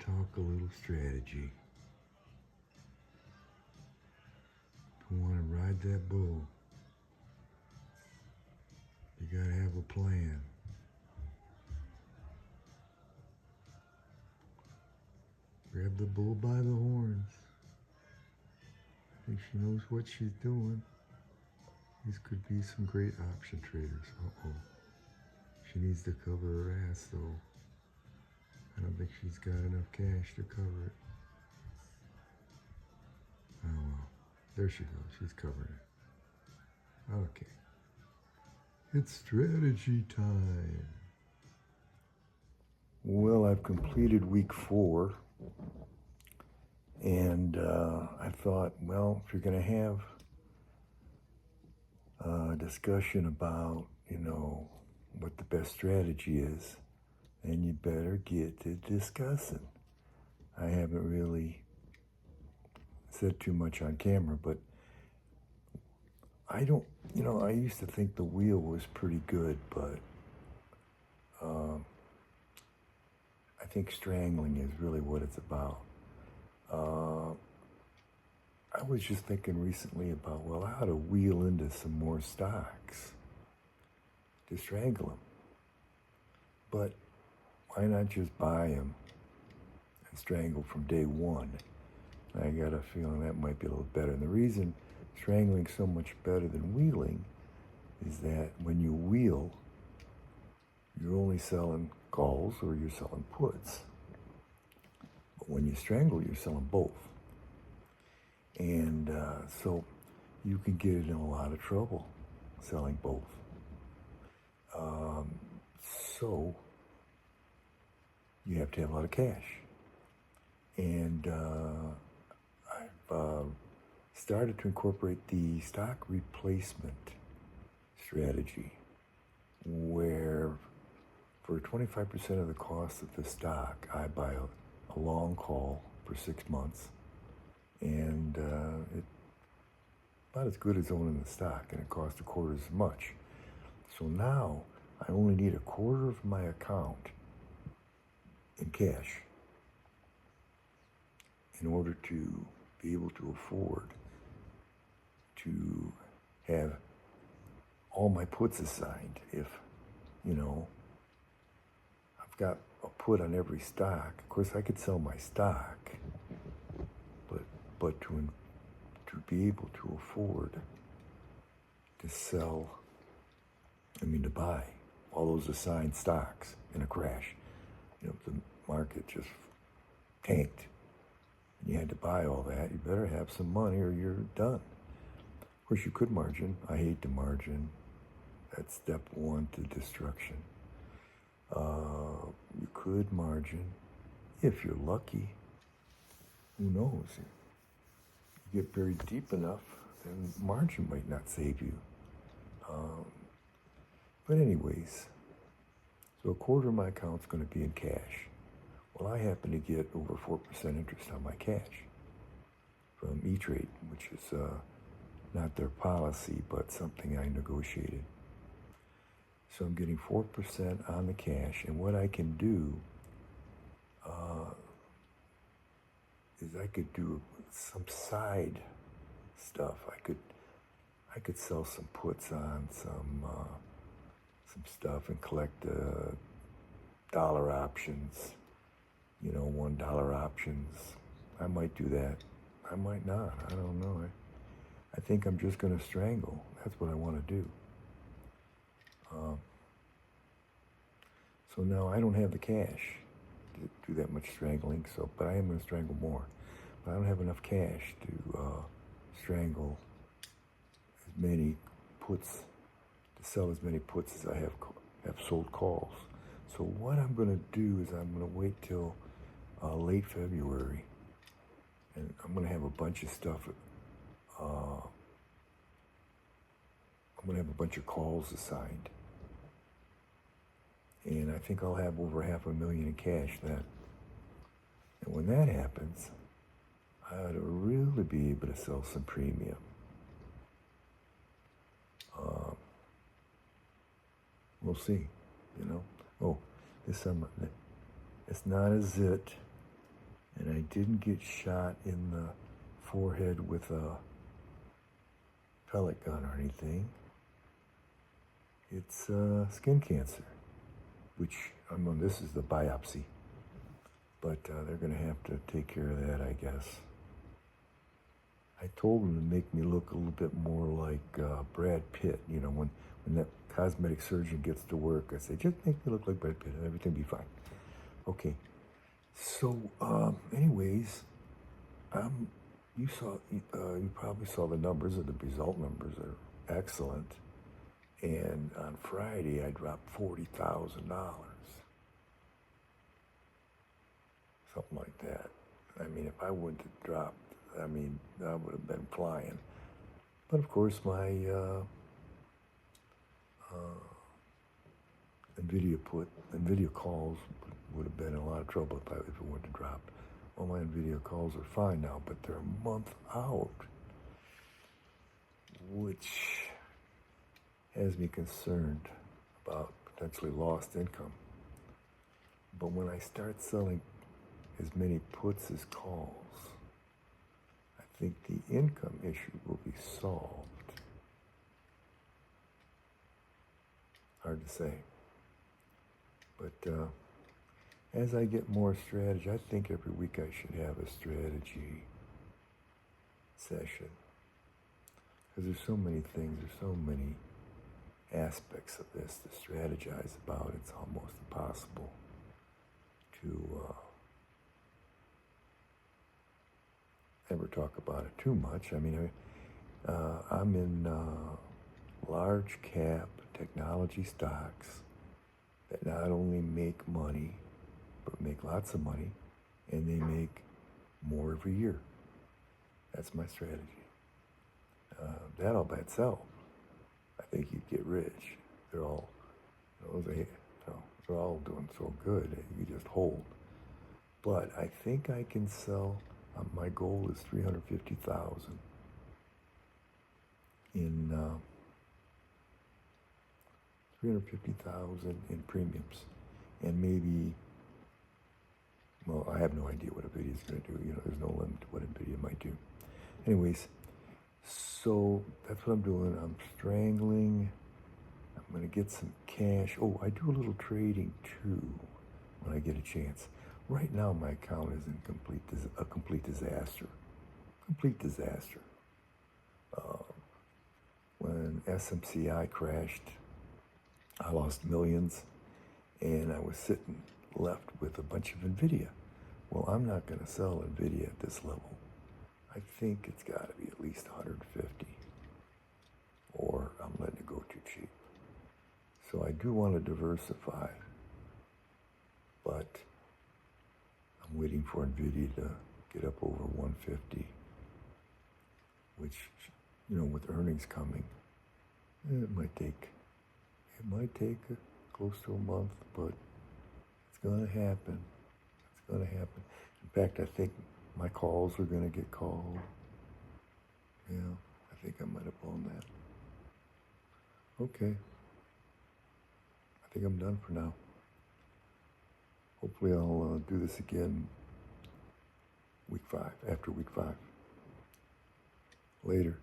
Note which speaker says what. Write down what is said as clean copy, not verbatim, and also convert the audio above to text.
Speaker 1: talk a little strategy. If you want to ride that bull, you gotta have a plan. Grab the bull by the horns. I think she knows what she's doing. These could be some great option traders. Uh-oh. She needs to cover her ass though. I don't think she's got enough cash to cover it. Oh well. There she goes. She's covering it. Okay. It's strategy time. Well, I've completed week 4. And I thought, well, if you're going to have a discussion about, what the best strategy is, then you better get to discussing. I haven't really said too much on camera, but I don't, I used to think the wheel was pretty good, but I think strangling is really what it's about. I was just thinking recently about, well, how to wheel into some more stocks to strangle them. But why not just buy them and strangle from day one? I got a feeling that might be a little better. And the reason strangling's so much better than wheeling is that when you wheel, you're only selling calls or you're selling puts. But when you strangle, you're selling both. And so you can get in a lot of trouble selling both. So you have to have a lot of cash. And I've started to incorporate the stock replacement strategy, where for 25% of the cost of the stock, I buy a long call for 6 months. And it's about as good as owning the stock, and it costs a quarter as much. So now I only need a quarter of my account in cash in order to be able to afford to have all my puts assigned. If, I've got a put on every stock, of course I could sell my stock, but to be able to afford to buy all those assigned stocks in a crash. The market just tanked, and you had to buy all that. You better have some money or you're done. Of course, you could margin. I hate to margin. That's step 1 to destruction. You could margin if you're lucky. Who knows? You get buried deep enough, then margin might not save you. But anyways, so a quarter of my account's going to be in cash. Well, I happen to get over 4% interest on my cash from E-Trade, which is not their policy, but something I negotiated. So I'm getting 4% on the cash, and what I can do is I could do some side stuff. I could sell some puts on some stuff and collect dollar options, $1 options. I might do that. I might not. I don't know. I think I'm just going to strangle. That's what I want to do. So now I don't have the cash to do that much strangling, but I am going to strangle more. But I don't have enough cash to strangle as many puts, to sell as many puts as I have sold calls. So what I'm going to do is I'm going to wait till late February, and I'm going to have a bunch of stuff. I'm going to have a bunch of calls assigned. And I think I'll have over $500,000 in cash then. And when that happens, I ought to really be able to sell some premium. We'll see, Oh, this summer, it's not a zit. and I didn't get shot in the forehead with a pellet gun or anything. It's skin cancer, which, I mean, this is the biopsy, but they're going to have to take care of that, I guess. I told them to make me look a little bit more like Brad Pitt. You know, when that cosmetic surgeon gets to work, I say, just make me look like Brad Pitt and everything will be fine. Okay. So, anyways, you probably saw the numbers, or the result numbers are excellent. And on Friday, I dropped $40,000, something like that. I mean, if I wouldn't have dropped, I mean, I would have been flying. But of course, my NVIDIA calls would have been in a lot of trouble if it wouldn't have dropped. Well, my NVIDIA calls are fine now, but they're a month out, which has me concerned about potentially lost income. But when I start selling as many puts as calls, I think the income issue will be solved. Hard to say. But as I get more strategy, I think every week I should have a strategy session. Because there's so many things, there's so many aspects of this to strategize about. It's almost impossible to ever talk about it too much. I mean, I'm in large cap technology stocks that not only make money, but make lots of money, and they make more every year. That's my strategy. That all by itself, I think you'd get rich. They're all, they're all doing so good. You just hold. But I think I can sell. My goal is 350,000 in 350,000 in premiums, and maybe. Well, I have no idea what NVIDIA is going to do. You know, there's no limit to what NVIDIA might do. Anyways, so that's what I'm doing. I'm strangling. I'm going to get some cash. Oh, I do a little trading too when I get a chance. Right now, my account is in a complete disaster. Complete disaster. When SMCI crashed, I lost millions, and I was sitting left with a bunch of NVIDIA. Well, I'm not going to sell NVIDIA at this level. I think it's got to be at least 150, or I'm letting it go too cheap. So I do want to diversify, but I'm waiting for NVIDIA to get up over 150, which, you know, with earnings coming, it might take close to a month, but it's going to happen. It's going to happen. In fact, I think my calls are going to get called. Yeah, I think I might have blown that. Okay. I think I'm done for now. Hopefully I'll do this again after week 5. Later.